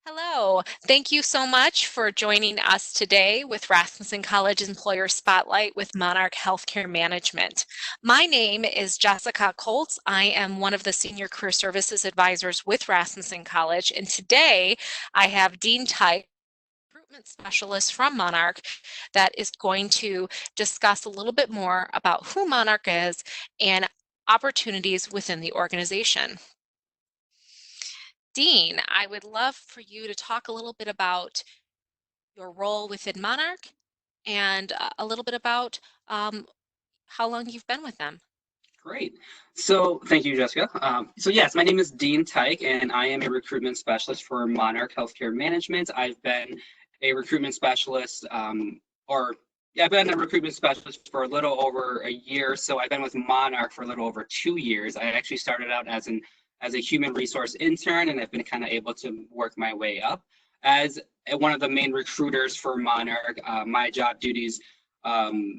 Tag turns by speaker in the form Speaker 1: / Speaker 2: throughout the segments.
Speaker 1: Hello. Thank you so much for joining us today with Rasmussen College Employer Spotlight with Monarch Healthcare Management. My name is Jessica Colts. I am one of the Senior Career Services Advisors with Rasmussen College, and today I have Dean Tyke, recruitment specialist from Monarch, that is going to discuss a little bit more about who Monarch is and opportunities within the organization. Dean, I would love for you to talk a little bit about your role within Monarch and a little bit about um, how long you've been with them.
Speaker 2: Great. So thank you, Jessica. Yes, my name is Dean Tyke, and I am a recruitment specialist for Monarch Healthcare Management. I've been a recruitment specialist, I've been a recruitment specialist for a little over a year. So I've been with Monarch for a little over 2 years. I actually started out as a human resource intern, and I've been kind of able to work my way up. As one of the main recruiters for Monarch, my job duties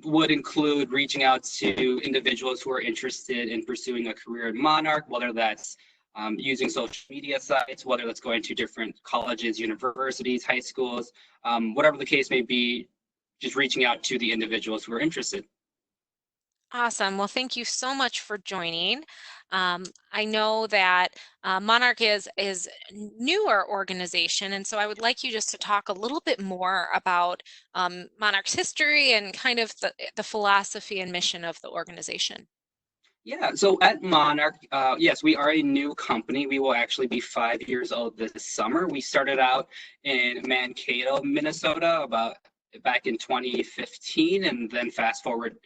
Speaker 2: would include reaching out to individuals who are interested in pursuing a career in Monarch, whether that's using social media sites, whether that's going to different colleges, universities, high schools, whatever the case may be, just reaching out to the individuals who are interested.
Speaker 1: Awesome. Well, thank you so much for joining. I know that Monarch is a newer organization, and so I would like you just to talk a little bit more about Monarch's history and kind of the philosophy and mission of the organization.
Speaker 2: Yeah, so at Monarch, yes, we are a new company. We will actually be 5 years old this summer. We started out in Mankato, Minnesota, about back in 2015, and then fast forward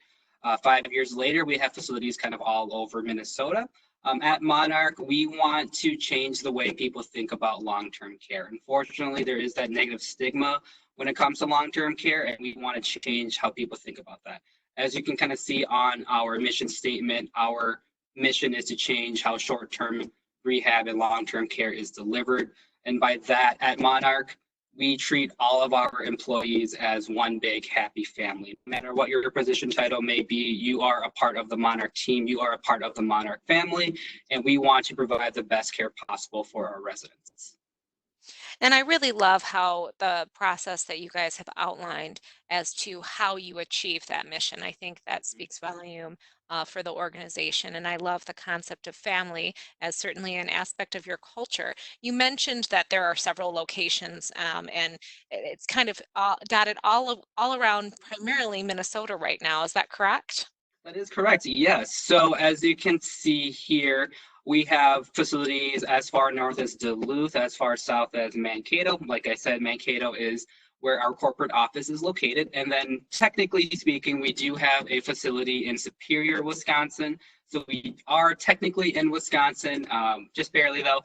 Speaker 2: 5 years later, we have facilities kind of all over Minnesota. At Monarch, we want to change the way people think about long-term care. Unfortunately, there is that negative stigma when it comes to long-term care, and we want to change how people think about that. As you can kind of see on our mission statement, our mission is to change how short-term rehab and long-term care is delivered. And by that, at Monarch, we treat all of our employees as one big happy family. No matter what your position title may be, you are a part of the Monarch team, you are a part of the Monarch family, and we want to provide the best care possible for our residents.
Speaker 1: And I really love how the process that you guys have outlined as to how you achieve that mission. I think that speaks volume for the organization. And I love the concept of family as certainly an aspect of your culture. You mentioned that there are several locations and it's kind of dotted all around primarily Minnesota right now. Is that correct?
Speaker 2: That is correct. Yes. So as you can see here, we have facilities as far north as Duluth, as far south as Mankato. Like I said, Mankato is where our corporate office is located. And then technically speaking, we do have a facility in Superior, Wisconsin. So we are technically in Wisconsin, just barely though.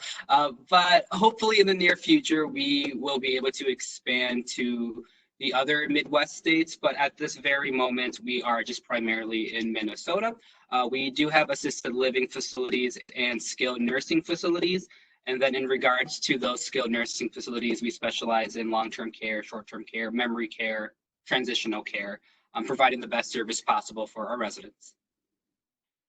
Speaker 2: But hopefully in the near future, we will be able to expand to the other Midwest states, but at this very moment, we are just primarily in Minnesota. We do have assisted living facilities and skilled nursing facilities. And then in regards to those skilled nursing facilities, we specialize in long-term care, short-term care, memory care, transitional care, providing the best service possible for our residents.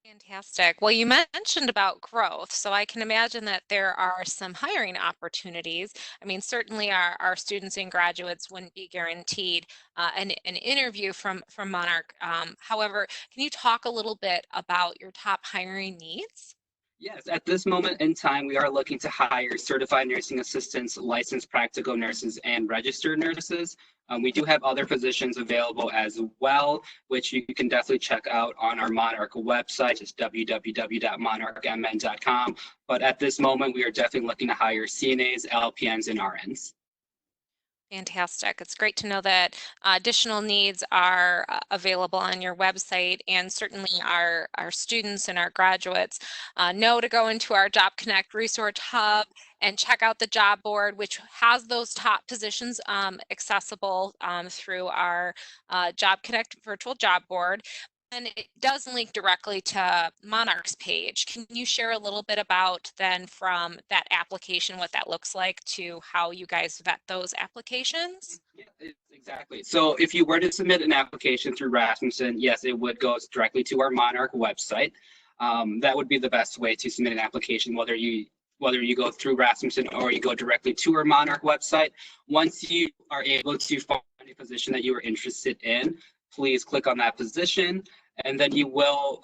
Speaker 1: Fantastic. Well, you mentioned about growth, so I can imagine that there are some hiring opportunities. I mean, certainly our students and graduates wouldn't be guaranteed an interview from Monarch. However, can you talk a little bit about your top hiring needs?
Speaker 2: Yes, at this moment in time, we are looking to hire certified nursing assistants, licensed practical nurses, and registered nurses. We do have other positions available as well, which you can definitely check out on our Monarch website. It's www.monarchmn.com. But at this moment, we are definitely looking to hire CNAs, LPNs, and RNs.
Speaker 1: Fantastic. It's great to know that additional needs are available on your website, and certainly our students and our graduates know to go into our Job Connect Resource Hub and check out the job board, which has those top positions accessible through our Job Connect virtual job board. And it does link directly to Monarch's page. Can you share a little bit about then from that application, what that looks like to how you guys vet those applications?
Speaker 2: Yeah, exactly. So if you were to submit an application through Rasmussen, yes, it would go directly to our Monarch website. That would be the best way to submit an application, whether you whether you go through Rasmussen or you go directly to our Monarch website. Once you are able to find a position that you are interested in, please click on that position, and then you will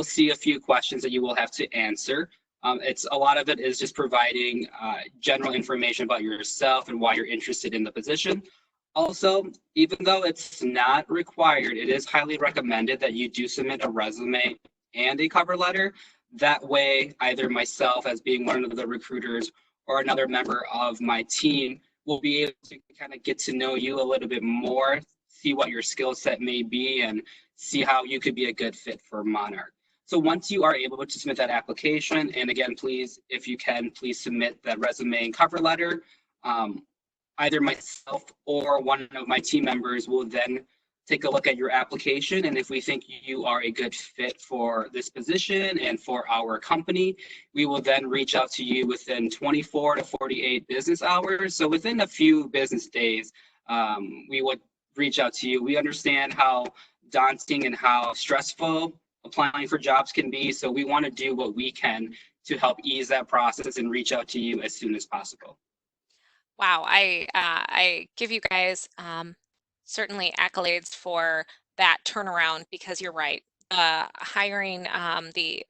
Speaker 2: see a few questions that you will have to answer. It's a lot of it is just providing general information about yourself and why you're interested in the position. Also, even though it's not required, it is highly recommended that you do submit a resume and a cover letter. That way, either myself as being one of the recruiters or another member of my team will be able to kind of get to know you a little bit more, see what your skill set may be, and see how you could be a good fit for Monarch. So once you are able to submit that application, and again, please, if you can, please submit that resume and cover letter. Um, Either myself or one of my team members will then take a look at your application. And if we think you are a good fit for this position and for our company, we will then reach out to you within 24 to 48 business hours. So within a few business days, we would reach out to you. We understand how daunting and how stressful applying for jobs can be. So we want to do what we can to help ease that process and reach out to you as soon as possible.
Speaker 1: Wow, I give you guys certainly accolades for that turnaround because you're right. Hiring the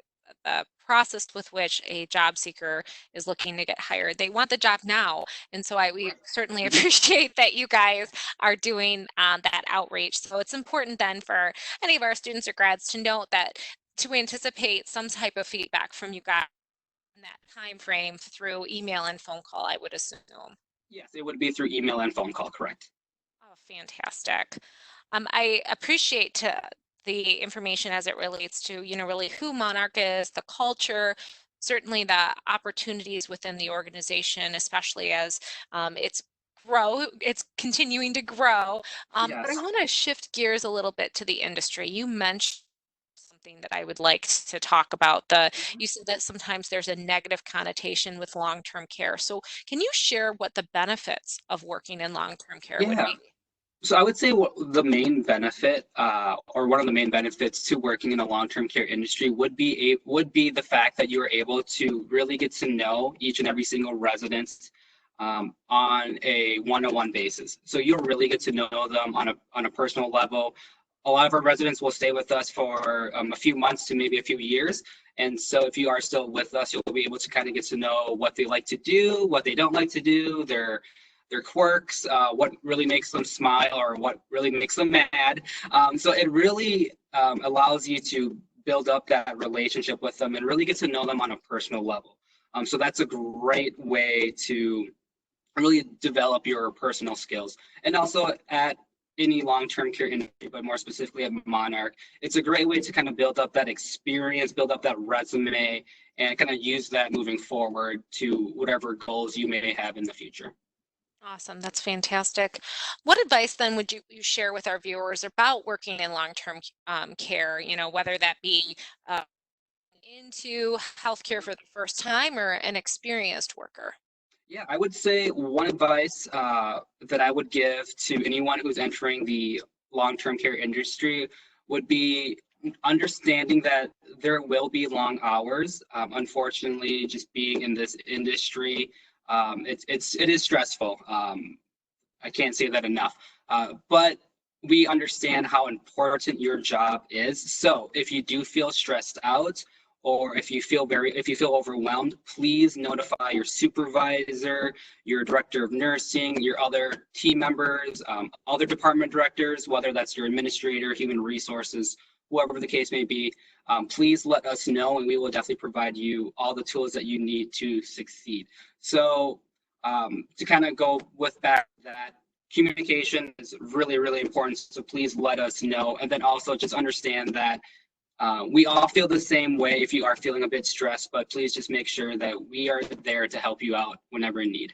Speaker 1: process with which a job seeker is looking to get hired, they want the job now, and so we certainly
Speaker 2: Mhm.
Speaker 1: appreciate that you guys are doing that outreach. So it's important then for any of our students or grads to note that to anticipate some type of feedback from you guys in that time frame through email and phone call, I would assume.
Speaker 2: Yes, it would be through email and phone call, correct?
Speaker 1: Oh, fantastic. I appreciate the information as it relates to, really who Monarch is, the culture, certainly the opportunities within the organization, especially as it's continuing to grow. But I
Speaker 2: Yes.
Speaker 1: want to shift gears a little bit to the industry. You mentioned something that I would like to talk about.
Speaker 2: Mhm.
Speaker 1: You said that sometimes there's a negative connotation with long-term care. So can you share what the benefits of working in long-term care would
Speaker 2: Yeah.
Speaker 1: be?
Speaker 2: So I would say the main benefit, or one of the main benefits to working in the long-term care industry would be the fact that you are able to really get to know each and every single resident on a one-on-one basis. So you'll really get to know them on a personal level. A lot of our residents will stay with us for a few months to maybe a few years. And so if you are still with us, you'll be able to kind of get to know what they like to do, what they don't like to do, their quirks, what really makes them smile or what really makes them mad. So it really allows you to build up that relationship with them and really get to know them on a personal level. So that's a great way to really develop your personal skills. And also at any long-term care industry, but more specifically at Monarch, it's a great way to kind of build up that experience, build up that resume, and kind of use that moving forward to whatever goals you may have in the future.
Speaker 1: Awesome. That's fantastic. What advice then would you share with our viewers about working in long-term care, whether that be uh, into healthcare for the first time or an experienced worker?
Speaker 2: Yeah, I would say one advice that I would give to anyone who's entering the long-term care industry would be understanding that there will be long hours. Unfortunately, just being in this industry, it is stressful. I can't say that enough. But we understand how important your job is. So if you do feel stressed out, or if you feel overwhelmed, please notify your supervisor, your director of nursing, your other team members, other department directors, whether that's your administrator, human resources, whoever the case may be. Please let us know, and we will definitely provide you all the tools that you need to succeed. So to kind of go with that communication is really, really important. So please let us know. And then also just understand that we all feel the same way if you are feeling a bit stressed, but please just make sure that we are there to help you out whenever in need.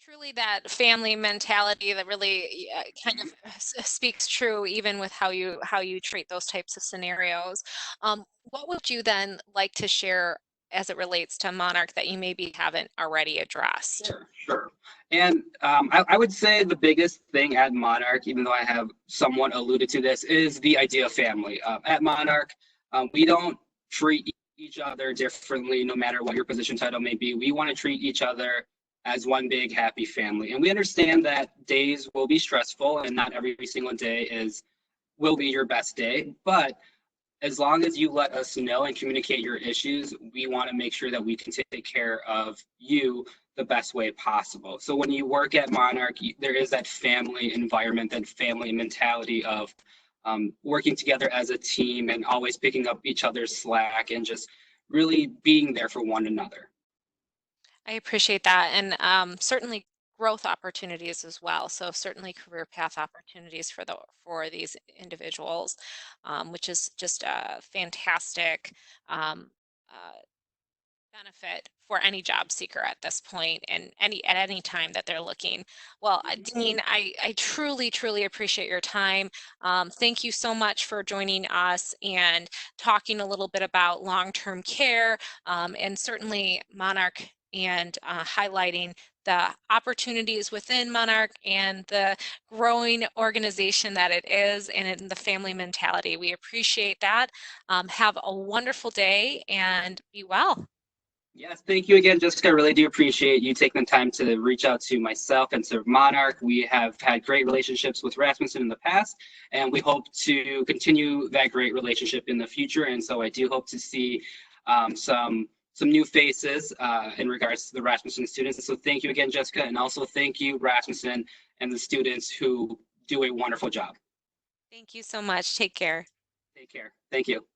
Speaker 1: Truly, that family mentality that really kind of
Speaker 2: Mhm.
Speaker 1: speaks true, even with how you treat those types of scenarios. What would you then like to share as it relates to Monarch that you maybe haven't already addressed?
Speaker 2: Sure, sure. And I would say the biggest thing at Monarch, even though I have somewhat alluded to this, is the idea of family. At Monarch, we don't treat each other differently, no matter what your position title may be. We want to treat each other as one big happy family. And we understand that days will be stressful and not every single day is will be your best day. But as long as you let us know and communicate your issues, we want to make sure that we can take care of you the best way possible. So when you work at Monarch, there is that family environment, that family mentality of working together as a team and always picking up each other's slack and just really being there for one another.
Speaker 1: I appreciate that, and certainly growth opportunities as well. So certainly career path opportunities for these individuals, which is just a fantastic um, uh, benefit for any job seeker at this point and at any time that they're looking. Well, Dean, I truly appreciate your time. Thank you so much for joining us and talking a little bit about long-term care, and certainly Monarch, and highlighting the opportunities within Monarch and the growing organization that it is, and in the family mentality. We appreciate that. Have a wonderful day and be well.
Speaker 2: Yes, thank you again, Jessica. I really do appreciate you taking the time to reach out to myself and to Monarch. We have had great relationships with Rasmussen in the past, and we hope to continue that great relationship in the future. And so I do hope to see some new faces in regards to the Rasmussen students. So thank you again, Jessica, and also thank you, Rasmussen, and the students who do a wonderful job.
Speaker 1: Thank you so much. Take care.
Speaker 2: Take care. Thank you.